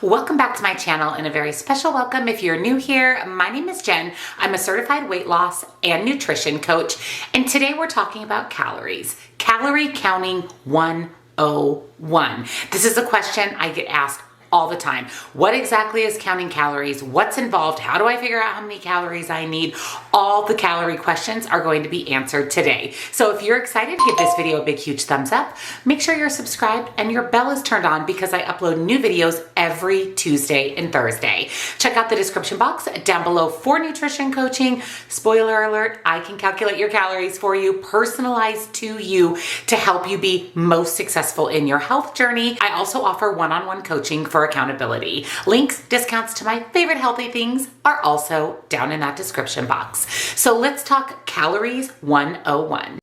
Welcome back to my channel and a very special welcome if you're new here. My name is Jen. I'm a certified weight loss and nutrition coach, and today we're talking about calories. Calorie counting 101. This is a question I get asked all the time. What exactly is counting calories? What's involved? How do I figure out how many calories I need? All the calorie questions are going to be answered today. So if you're excited, give this video a big, huge thumbs up. Make sure you're subscribed and your bell is turned on because I upload new videos every Tuesday and Thursday. Check out the description box down below for nutrition coaching. Spoiler alert, I can calculate your calories for you, personalized to you to help you be most successful in your health journey. I also offer one-on-one coaching for accountability. Links, discounts to my favorite healthy things are also down in that description box. So let's talk Calories 101.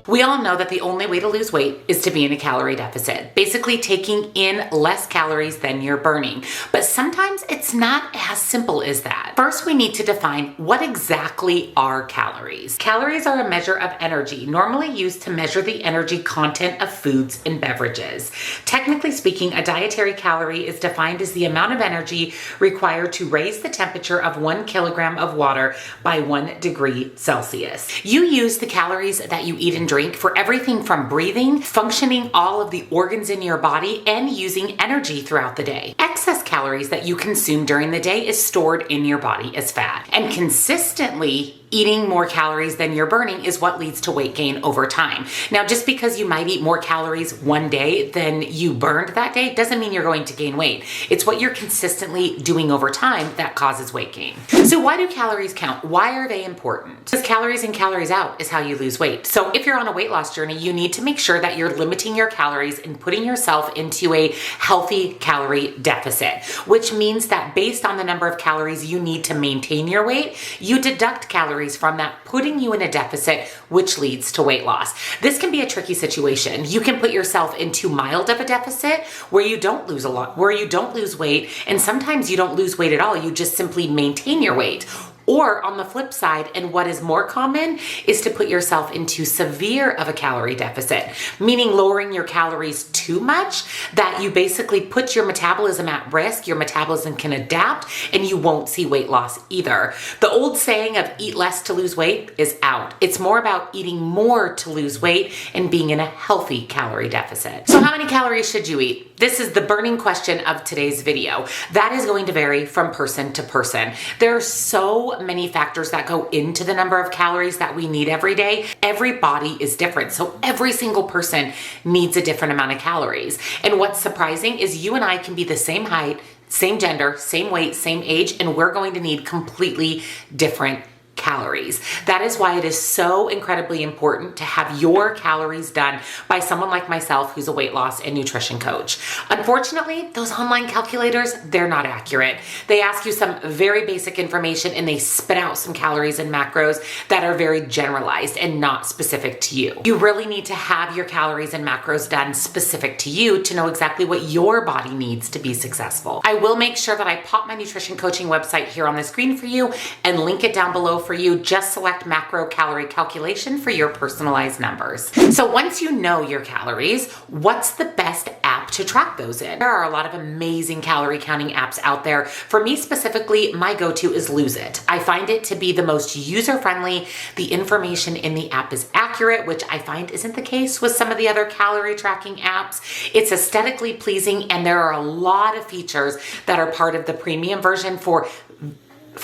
We all know that the only way to lose weight is to be in a calorie deficit, basically taking in less calories than you're burning. But sometimes it's not as simple as that. First, we need to define what exactly are calories. Calories are a measure of energy, normally used to measure the energy content of foods and beverages. Technically speaking, a dietary calorie is defined as the amount of energy required to raise the temperature of 1 kilogram of water by 1 degree Celsius. You use the calories that you eat and drink for everything from breathing, functioning all of the organs in your body, and using energy throughout the day. Excess calories that you consume during the day is stored in your body as fat. And consistently eating more calories than you're burning is what leads to weight gain over time. Now, just because you might eat more calories one day than you burned that day doesn't mean you're going to gain weight. It's what you're consistently doing over time that causes weight gain. So why do calories count? Why are they important? Because calories in, calories out is how you lose weight. So if you're on a weight loss journey, you need to make sure that you're limiting your calories and putting yourself into a healthy calorie deficit, which means that based on the number of calories you need to maintain your weight, you deduct calories from that, putting you in a deficit, which leads to weight loss. This can be a tricky situation. You can put yourself into mild of a deficit where you don't lose a lot, where you don't lose weight, and sometimes you don't lose weight at all. You just simply maintain your weight. Or on the flip side, and what is more common, is to put yourself into severe of a calorie deficit, meaning lowering your calories too much that you basically put your metabolism at risk. Your metabolism can adapt and you won't see weight loss either. The old saying of eat less to lose weight is out. It's more about eating more to lose weight and being in a healthy calorie deficit. So how many calories should you eat? This is the burning question of today's video. That is going to vary from person to person. There are so many factors that go into the number of calories that we need every day. Every body is different. So every single person needs a different amount of calories. And what's surprising is you and I can be the same height, same gender, same weight, same age, and we're going to need completely different calories. That is why it is so incredibly important to have your calories done by someone like myself who's a weight loss and nutrition coach. Unfortunately, those online calculators, they're not accurate. They ask you some very basic information and they spit out some calories and macros that are very generalized and not specific to you. You really need to have your calories and macros done specific to you to know exactly what your body needs to be successful. I will make sure that I pop my nutrition coaching website here on the screen for you and link it down below for you. Just select macro calorie calculation for your personalized numbers. So once you know your calories, what's the best app to track those in? There are a lot of amazing calorie counting apps out there. For me specifically, my go-to is Lose It. I find it to be the most user-friendly. The information in the app is accurate, which I find isn't the case with some of the other calorie tracking apps. It's aesthetically pleasing, and there are a lot of features that are part of the premium version for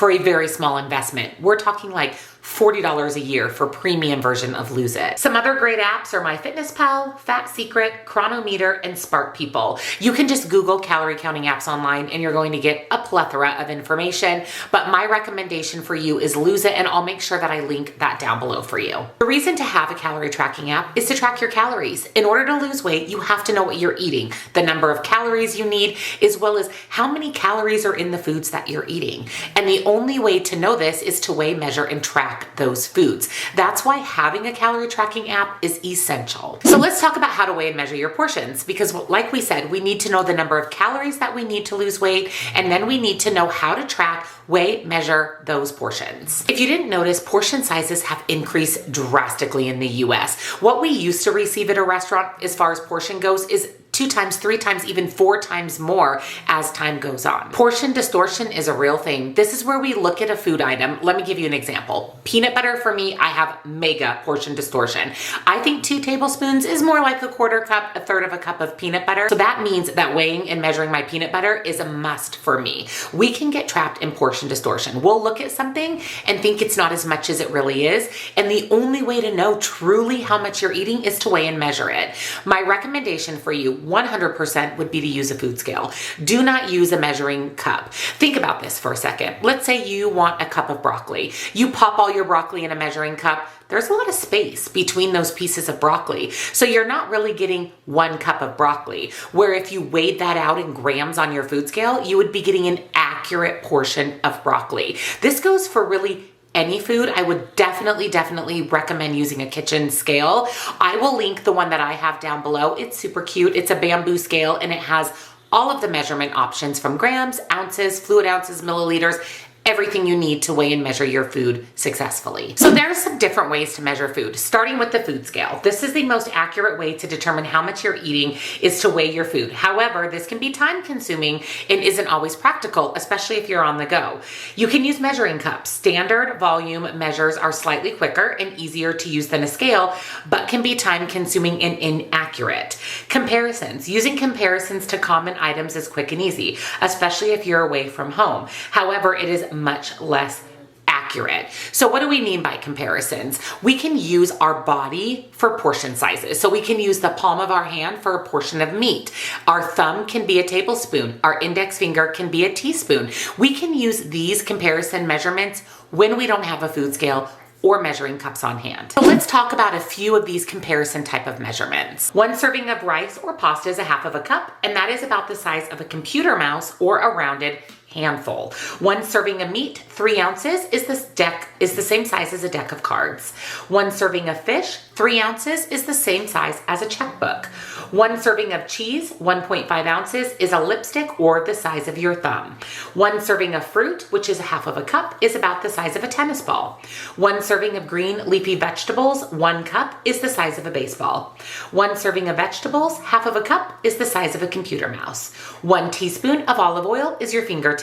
a very small investment. We're talking like $40 a year for premium version of Lose It. Some other great apps are MyFitnessPal, Fat Secret, Chronometer, and Spark People. You can just Google calorie counting apps online and you're going to get a plethora of information, but my recommendation for you is Lose It, and I'll make sure that I link that down below for you. The reason to have a calorie tracking app is to track your calories. In order to lose weight, you have to know what you're eating, the number of calories you need, as well as how many calories are in the foods that you're eating. And the only way to know this is to weigh, measure, and track track those foods. That's why having a calorie tracking app is essential. So let's talk about how to weigh and measure your portions, because like we said, we need to know the number of calories that we need to lose weight, and then we need to know how to track, weigh, measure those portions. If you didn't notice, portion sizes have increased drastically in the US. What we used to receive at a restaurant as far as portion goes is 2 times, 3 times, even 4 times more as time goes on. Portion distortion is a real thing. This is where we look at a food item. Let me give you an example. Peanut butter, for me, I have mega portion distortion. I think 2 tablespoons is more like a 1/4 cup, 1/3 of a cup of peanut butter. So that means that weighing and measuring my peanut butter is a must for me. We can get trapped in portion distortion. We'll look at something and think it's not as much as it really is. And the only way to know truly how much you're eating is to weigh and measure it. My recommendation for you 100% would be to use a food scale. Do not use a measuring cup. Think about this for a second. Let's say you want a cup of broccoli. You pop all your broccoli in a measuring cup. There's a lot of space between those pieces of broccoli. So you're not really getting 1 cup of broccoli, where if you weighed that out in grams on your food scale, you would be getting an accurate portion of broccoli. This goes for really any food. I would definitely recommend using a kitchen scale. I will link the one that I have down below. It's super cute. It's a bamboo scale and it has all of the measurement options from grams, ounces, fluid ounces, milliliters, everything you need to weigh and measure your food successfully. So there's some different ways to measure food, starting with the food scale. This is the most accurate way to determine how much you're eating, is to weigh your food. However, this can be time consuming and isn't always practical, especially if you're on the go. You can use measuring cups. Standard volume measures are slightly quicker and easier to use than a scale, but can be time consuming and inaccurate. Comparisons. Using comparisons to common items is quick and easy, especially if you're away from home. However, it is much less accurate. So what do we mean by comparisons? We can use our body for portion sizes. So we can use the palm of our hand for a portion of meat. Our thumb can be a tablespoon. Our index finger can be a teaspoon. We can use these comparison measurements when we don't have a food scale or measuring cups on hand. So let's talk about a few of these comparison type of measurements. 1 serving of rice or pasta is a 1/2 of a cup, and that is about the size of a computer mouse or a rounded handful. 1 serving of meat, 3 ounces, is the same size as a deck of cards. 1 serving of fish, 3 ounces, is the same size as a checkbook. 1 serving of cheese, 1.5 ounces, is a lipstick or the size of your thumb. 1 serving of fruit, which is a 1/2 of a cup, is about the size of a tennis ball. 1 serving of green leafy vegetables, 1 cup, is the size of a baseball. 1 serving of vegetables, 1/2 of a cup, is the size of a computer mouse. 1 teaspoon of olive oil is your fingertip,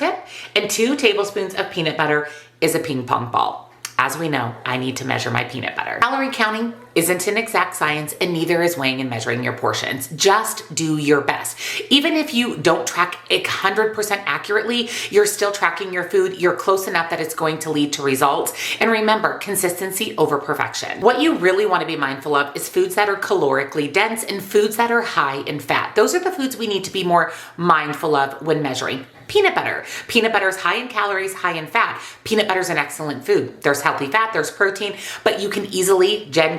and 2 tablespoons of peanut butter is a ping pong ball. As we know, I need to measure my peanut butter. Calorie counting isn't an exact science, and neither is weighing and measuring your portions. Just do your best. Even if you don't track 100% accurately, you're still tracking your food. You're close enough that it's going to lead to results. And remember, consistency over perfection. What you really want to be mindful of is foods that are calorically dense and foods that are high in fat. Those are the foods we need to be more mindful of when measuring. Peanut butter. Peanut butter is high in calories, high in fat. Peanut butter is an excellent food. There's healthy fat, there's protein, but Jen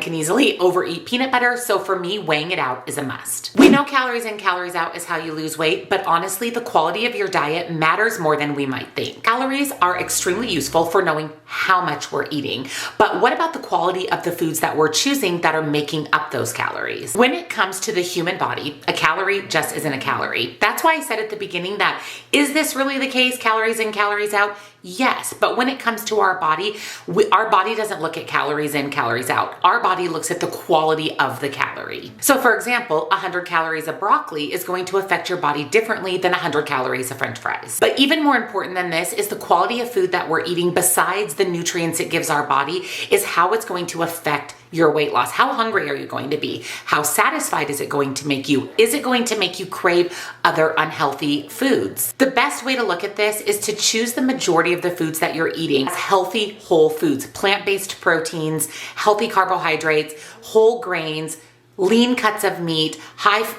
can easily overeat peanut butter. So for me, weighing it out is a must. We know calories in, calories out is how you lose weight, but honestly, the quality of your diet matters more than we might think. Calories are extremely useful for knowing how much we're eating, but what about the quality of the foods that we're choosing that are making up those calories? When it comes to the human body, a calorie just isn't a calorie. That's why I said at the beginning that, is this really the case, calories in, calories out? Yes, but when it comes to our body doesn't look at calories in, calories out. Our body looks at the quality of the calorie. So for example, 100 calories of broccoli is going to affect your body differently than 100 calories of French fries. But even more important than this is the quality of food that we're eating, besides the nutrients it gives our body, is how it's going to affect your weight loss. How hungry are you going to be? How satisfied is it going to make you? Is it going to make you crave other unhealthy foods? The best way to look at this is to choose the majority of the foods that you're eating as healthy whole foods, plant-based proteins, healthy carbohydrates, whole grains, lean cuts of meat,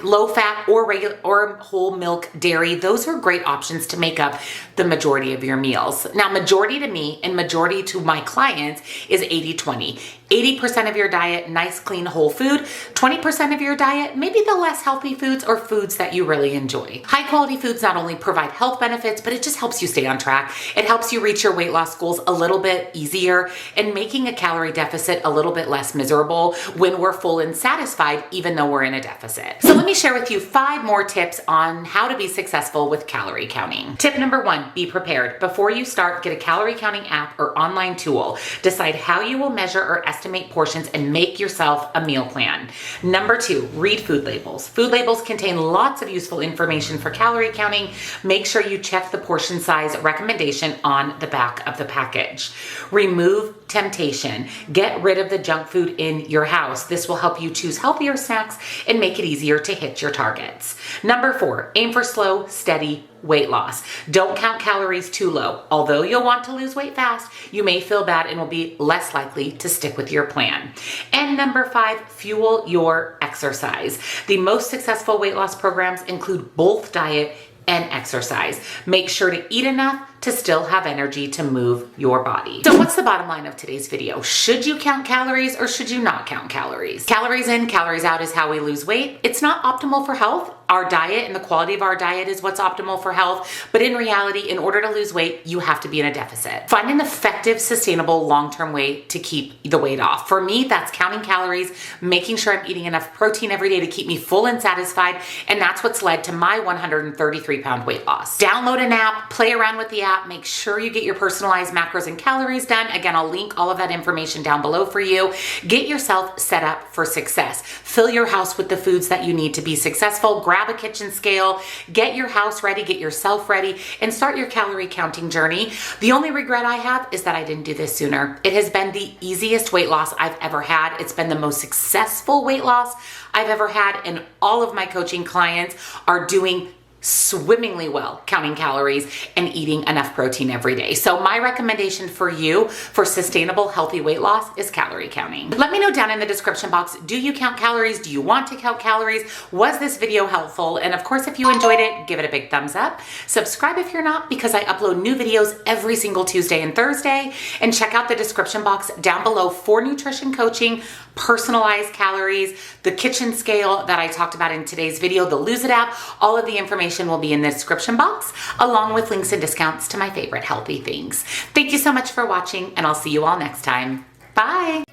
low fat or whole milk dairy. Those are great options to make up the majority of your meals. Now, majority to me and majority to my clients is 80-20. 80% of your diet, nice, clean, whole food. 20% of your diet, maybe the less healthy foods or foods that you really enjoy. High quality foods not only provide health benefits, but it just helps you stay on track. It helps you reach your weight loss goals a little bit easier and making a calorie deficit a little bit less miserable when we're full and satisfied, even though we're in a deficit. So let me share with you 5 more tips on how to be successful with calorie counting. Tip number 1, be prepared. Before you start, get a calorie counting app or online tool. Decide how you will measure or estimate portions and make yourself a meal plan. Number 2, read food labels. Food labels contain lots of useful information for calorie counting. Make sure you check the portion size recommendation on the back of the package. Remove temptation. Get rid of the junk food in your house. This will help you choose healthier snacks and make it easier to hit your targets. Number 4, aim for slow, steady weight loss. Don't count calories too low. Although you'll want to lose weight fast, you may feel bad and will be less likely to stick with your plan. And number 5, fuel your exercise. The most successful weight loss programs include both diet and exercise. Make sure to eat enough to still have energy to move your body. So what's the bottom line of today's video? Should you count calories or should you not count calories? Calories in, calories out is how we lose weight. It's not optimal for health. Our diet and the quality of our diet is what's optimal for health. But in reality, in order to lose weight, you have to be in a deficit. Find an effective, sustainable, long-term way to keep the weight off. For me, that's counting calories, making sure I'm eating enough protein every day to keep me full and satisfied. And that's what's led to my 133-pound weight loss. Download an app, play around with the app, make sure you get your personalized macros and calories done. Again, I'll link all of that information down below for you. Get yourself set up for success. Fill your house with the foods that you need to be successful. Grab a kitchen scale, get your house ready, get yourself ready, and start your calorie counting journey. The only regret I have is that I didn't do this sooner. It has been the easiest weight loss I've ever had. It's been the most successful weight loss I've ever had, and all of my coaching clients are doing swimmingly well counting calories and eating enough protein every day. So my recommendation for you for sustainable healthy weight loss is calorie counting. Let me know down in the description box, do you count calories? Do you want to count calories? Was this video helpful? And of course, if you enjoyed it, give it a big thumbs up. Subscribe if you're not, because I upload new videos every single Tuesday and Thursday. And check out the description box down below for nutrition coaching, personalized calories, the kitchen scale that I talked about in today's video, the Lose It app. All of the information will be in the description box, along with links and discounts to my favorite healthy things. Thank you so much for watching, and I'll see you all next time. Bye.